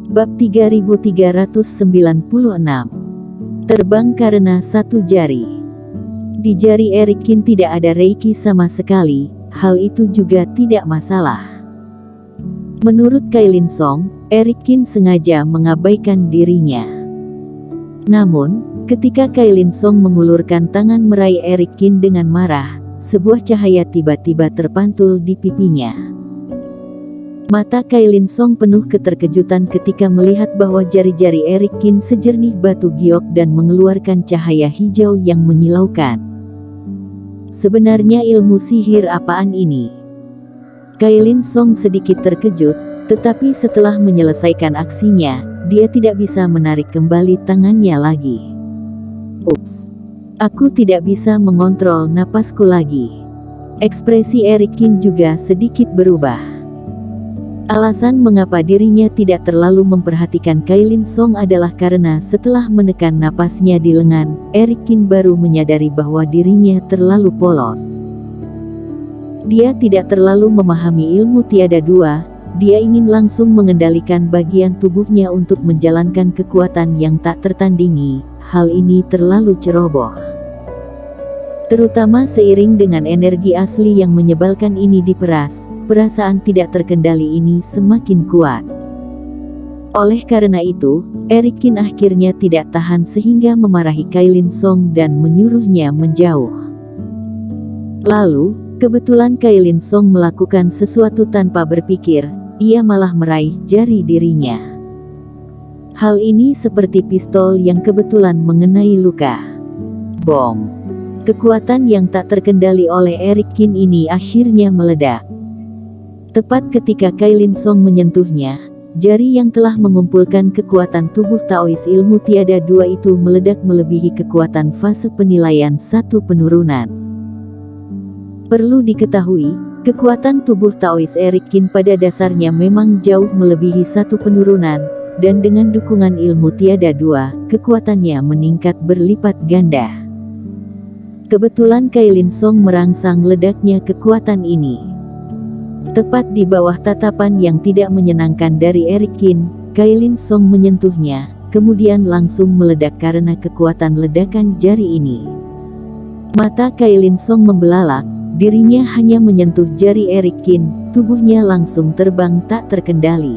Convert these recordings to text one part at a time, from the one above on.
Bab 3396. Terbang karena satu jari. Di jari Erikin tidak ada reiki sama sekali, hal itu juga tidak masalah. Menurut Kailin Song, Erikin sengaja mengabaikan dirinya. Namun, ketika Kailin Song mengulurkan tangan meraih Erikin dengan marah, sebuah cahaya tiba-tiba terpantul di pipinya. Mata Kailin Song penuh keterkejutan ketika melihat bahwa jari-jari Erikin sejernih batu giok dan mengeluarkan cahaya hijau yang menyilaukan. Sebenarnya ilmu sihir apaan ini? Kailin Song sedikit terkejut, tetapi setelah menyelesaikan aksinya, dia tidak bisa menarik kembali tangannya lagi. Ups, aku tidak bisa mengontrol napasku lagi. Ekspresi Erikin juga sedikit berubah. Alasan mengapa dirinya tidak terlalu memperhatikan Kailin Song adalah karena setelah menekan napasnya di lengan, Erikin baru menyadari bahwa dirinya terlalu polos. Dia tidak terlalu memahami ilmu tiada dua, dia ingin langsung mengendalikan bagian tubuhnya untuk menjalankan kekuatan yang tak tertandingi. Hal ini terlalu ceroboh. Terutama seiring dengan energi asli yang menyebalkan ini diperas, perasaan tidak terkendali ini semakin kuat. Oleh karena itu, Erikin akhirnya tidak tahan sehingga memarahi Kailin Song dan menyuruhnya menjauh. Lalu, kebetulan Kailin Song melakukan sesuatu tanpa berpikir, ia malah meraih jari dirinya. Hal ini seperti pistol yang kebetulan mengenai luka. Bom! Kekuatan yang tak terkendali oleh Erikin ini akhirnya meledak. Tepat ketika Kailin Song menyentuhnya, jari yang telah mengumpulkan kekuatan tubuh Taois ilmu tiada dua itu meledak melebihi kekuatan fase penilaian satu penurunan. Perlu diketahui, kekuatan tubuh Taois Erikin pada dasarnya memang jauh melebihi satu penurunan, dan dengan dukungan ilmu tiada dua, kekuatannya meningkat berlipat ganda. Kebetulan Kailin Song merangsang ledaknya kekuatan ini. Tepat di bawah tatapan yang tidak menyenangkan dari Erikin, Kailin Song menyentuhnya, kemudian langsung meledak karena kekuatan ledakan jari ini. Mata Kailin Song membelalak, dirinya hanya menyentuh jari Erikin, tubuhnya langsung terbang tak terkendali.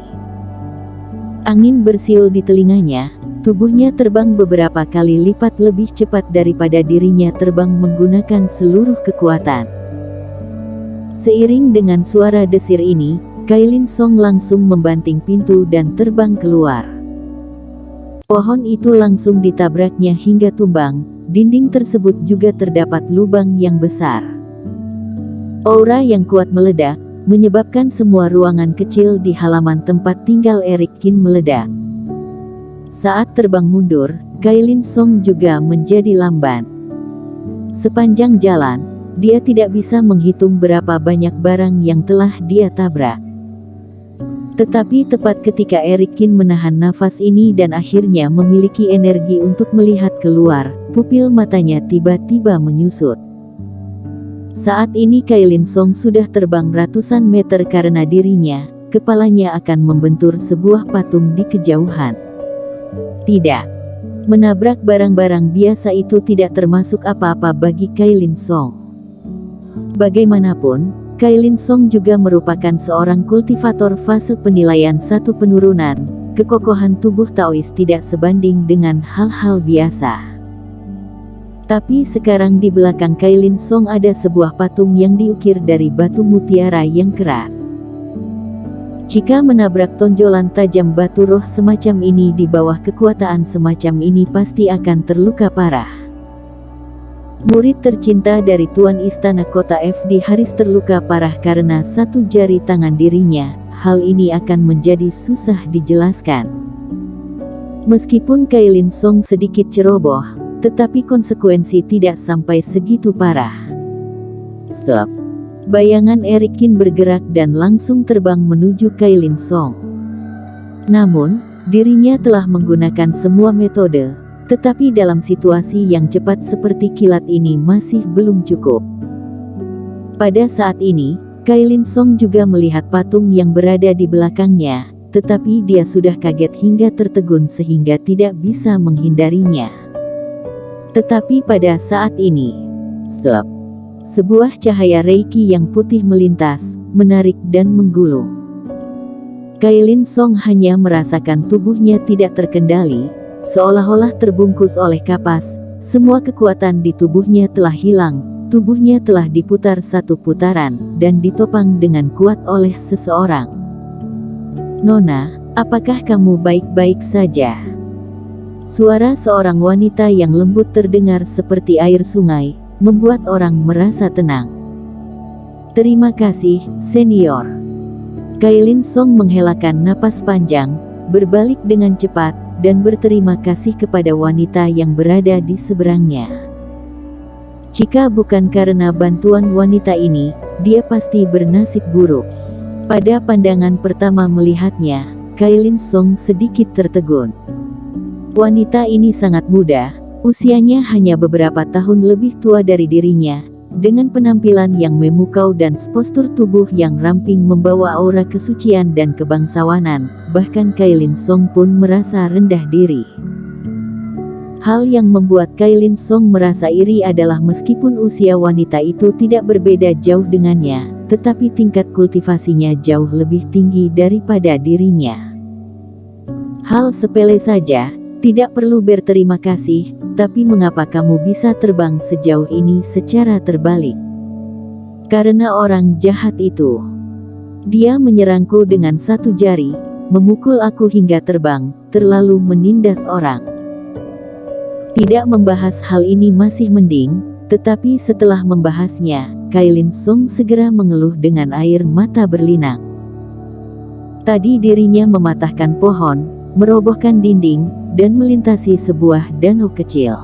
Angin bersiul di telinganya. Tubuhnya terbang beberapa kali lipat lebih cepat daripada dirinya terbang menggunakan seluruh kekuatan. Seiring dengan suara desir ini, Kailin Song langsung membanting pintu dan terbang keluar. Pohon itu langsung ditabraknya hingga tumbang, dinding tersebut juga terdapat lubang yang besar. Aura yang kuat meledak, menyebabkan semua ruangan kecil di halaman tempat tinggal Erikin meledak. Saat terbang mundur, Kailin Song juga menjadi lamban. Sepanjang jalan, dia tidak bisa menghitung berapa banyak barang yang telah dia tabrak. Tetapi tepat ketika Erikin menahan nafas ini dan akhirnya memiliki energi untuk melihat keluar, pupil matanya tiba-tiba menyusut. Saat ini Kailin Song sudah terbang ratusan meter karena dirinya, kepalanya akan membentur sebuah patung di kejauhan. Tidak. Menabrak barang-barang biasa itu tidak termasuk apa-apa bagi Kailin Song. Bagaimanapun, Kailin Song juga merupakan seorang kultivator fase penilaian satu penurunan. Kekokohan tubuh Taois tidak sebanding dengan hal-hal biasa. Tapi sekarang di belakang Kailin Song ada sebuah patung yang diukir dari batu mutiara yang keras. Jika menabrak tonjolan tajam batu roh semacam ini di bawah kekuatan semacam ini pasti akan terluka parah. Murid tercinta dari Tuan Istana Kota FD Haris terluka parah karena satu jari tangan dirinya. Hal ini akan menjadi susah dijelaskan. Meskipun Kailin Song sedikit ceroboh, tetapi konsekuensi tidak sampai segitu parah. Slap. Bayangan Erikin bergerak dan langsung terbang menuju Kailin Song. Namun, dirinya telah menggunakan semua metode, tetapi dalam situasi yang cepat seperti kilat ini masih belum cukup. Pada saat ini, Kailin Song juga melihat patung yang berada di belakangnya. tetapi dia sudah kaget hingga tertegun sehingga tidak bisa menghindarinya. Tetapi pada saat ini, slep, sebuah cahaya Reiki yang putih melintas, menarik dan menggulung. Kailin Song hanya merasakan tubuhnya tidak terkendali, seolah-olah terbungkus oleh kapas. Semua kekuatan di tubuhnya telah hilang, tubuhnya telah diputar satu putaran, dan ditopang dengan kuat oleh seseorang. "Nona, apakah kamu baik-baik saja?" Suara seorang wanita yang lembut terdengar seperti air sungai, membuat orang merasa tenang. "Terima kasih, senior." Kailin Song menghelakan napas panjang, berbalik dengan cepat, dan berterima kasih kepada wanita yang berada di seberangnya. Jika bukan karena bantuan wanita ini, dia pasti bernasib buruk. Pada pandangan pertama melihatnya, Kailin Song sedikit tertegun. Wanita ini sangat muda, usianya hanya beberapa tahun lebih tua dari dirinya, dengan penampilan yang memukau dan postur tubuh yang ramping membawa aura kesucian dan kebangsawanan, bahkan Kailin Song pun merasa rendah diri. Hal yang membuat Kailin Song merasa iri adalah meskipun usia wanita itu tidak berbeda jauh dengannya, tetapi tingkat kultivasinya jauh lebih tinggi daripada dirinya. Hal sepele saja, tidak perlu berterima kasih, tapi mengapa kamu bisa terbang sejauh ini secara terbalik? Karena orang jahat itu. Dia menyerangku dengan satu jari, memukul aku hingga terbang, terlalu menindas orang. Tidak membahas hal ini masih mending, tetapi setelah membahasnya, Kailin Song segera mengeluh dengan air mata berlinang. Tadi dirinya mematahkan pohon, merobohkan dinding, dan melintasi sebuah danau kecil.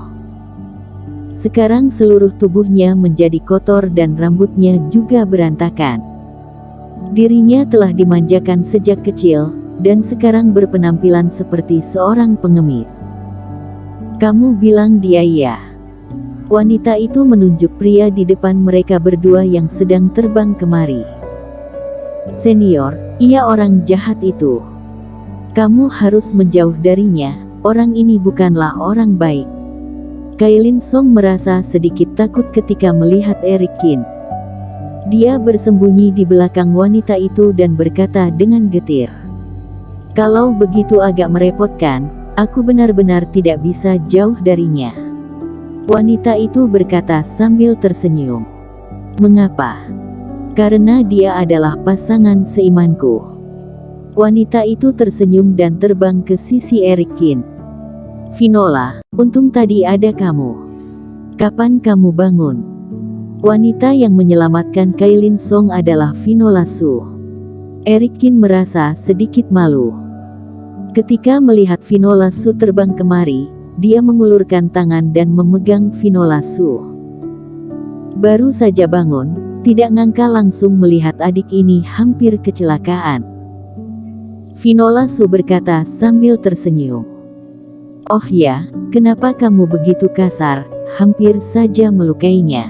Sekarang seluruh tubuhnya menjadi kotor dan rambutnya juga berantakan. Dirinya telah dimanjakan sejak kecil, dan sekarang berpenampilan seperti seorang pengemis. "Kamu bilang dia iya?" Wanita itu menunjuk pria di depan mereka berdua yang sedang terbang kemari. "Senior, ia orang jahat itu. Kamu harus menjauh darinya. Orang ini bukanlah orang baik." Kailin Song merasa sedikit takut ketika melihat Eric Qin. Dia bersembunyi di belakang wanita itu dan berkata dengan getir, "Kalau begitu agak merepotkan, aku benar-benar tidak bisa jauh darinya." Wanita itu berkata sambil tersenyum. "Mengapa?" "Karena dia adalah pasangan seimanku." Wanita itu tersenyum dan terbang ke sisi Eric Qin. "Finola, untung tadi ada kamu. Kapan kamu bangun?" Wanita yang menyelamatkan Kailin Song adalah Finola Su. Eric Qin merasa sedikit malu. Ketika melihat Finola Su terbang kemari, dia mengulurkan tangan dan memegang Finola Su. Baru saja bangun, tidak ngangka langsung melihat adik ini hampir kecelakaan. Finola Su berkata sambil tersenyum. "Oh ya, kenapa kamu begitu kasar, hampir saja melukainya."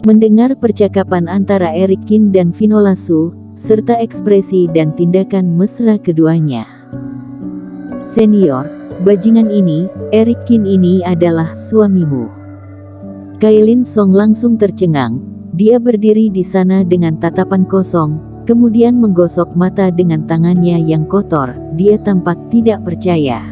Mendengar percakapan antara Eric Qin dan Finola Su, serta ekspresi dan tindakan mesra keduanya. "Senior, bajingan ini, Eric Qin ini adalah suamimu." Kailin Song langsung tercengang. Dia berdiri di sana dengan tatapan kosong, kemudian menggosok mata dengan tangannya yang kotor. Dia tampak tidak percaya.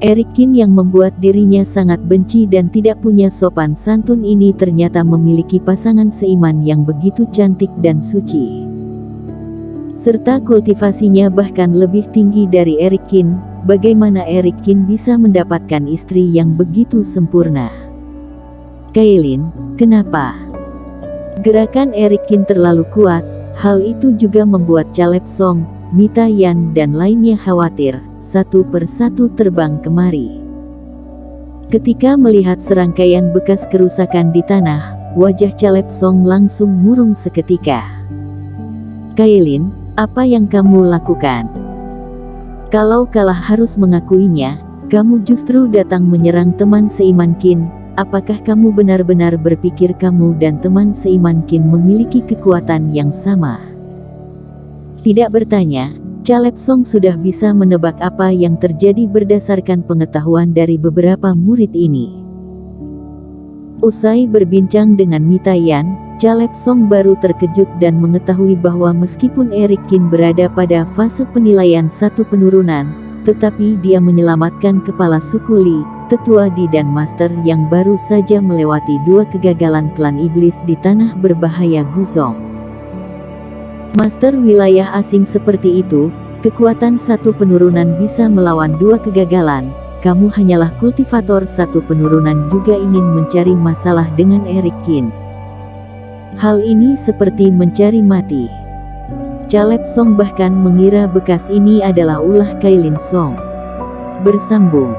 Eric Qin yang membuat dirinya sangat benci dan tidak punya sopan santun ini ternyata memiliki pasangan seiman yang begitu cantik dan suci. Serta kultivasinya bahkan lebih tinggi dari Eric Qin. Bagaimana Eric Qin bisa mendapatkan istri yang begitu sempurna? "Kailin, kenapa?" Gerakan Eric Qin terlalu kuat. Hal itu juga membuat Caleb Song, Mita Yan dan lainnya khawatir, satu persatu terbang kemari. Ketika melihat serangkaian bekas kerusakan di tanah, wajah Caleb Song langsung murung seketika. "Kailin, apa yang kamu lakukan? Kalau kalah harus mengakuinya, kamu justru datang menyerang teman seiman Qin. Apakah kamu benar-benar berpikir kamu dan teman seiman Qin memiliki kekuatan yang sama?" Tidak bertanya, Caleb Song sudah bisa menebak apa yang terjadi berdasarkan pengetahuan dari beberapa murid ini. Usai berbincang dengan Mita Yan, Caleb Song baru terkejut dan mengetahui bahwa meskipun Eric Kin berada pada fase penilaian 1 penurunan, tetapi dia menyelamatkan kepala suku Li, tetua Di dan Master yang baru saja melewati 2 kegagalan klan iblis di tanah berbahaya Guzong. Master wilayah asing seperti itu, kekuatan 1 penurunan bisa melawan 2 kegagalan. Kamu hanyalah kultivator 1 penurunan juga ingin mencari masalah dengan Eric Kin. Hal ini seperti mencari mati. Caleb Song bahkan mengira bekas ini adalah ulah Kailin Song. Bersambung.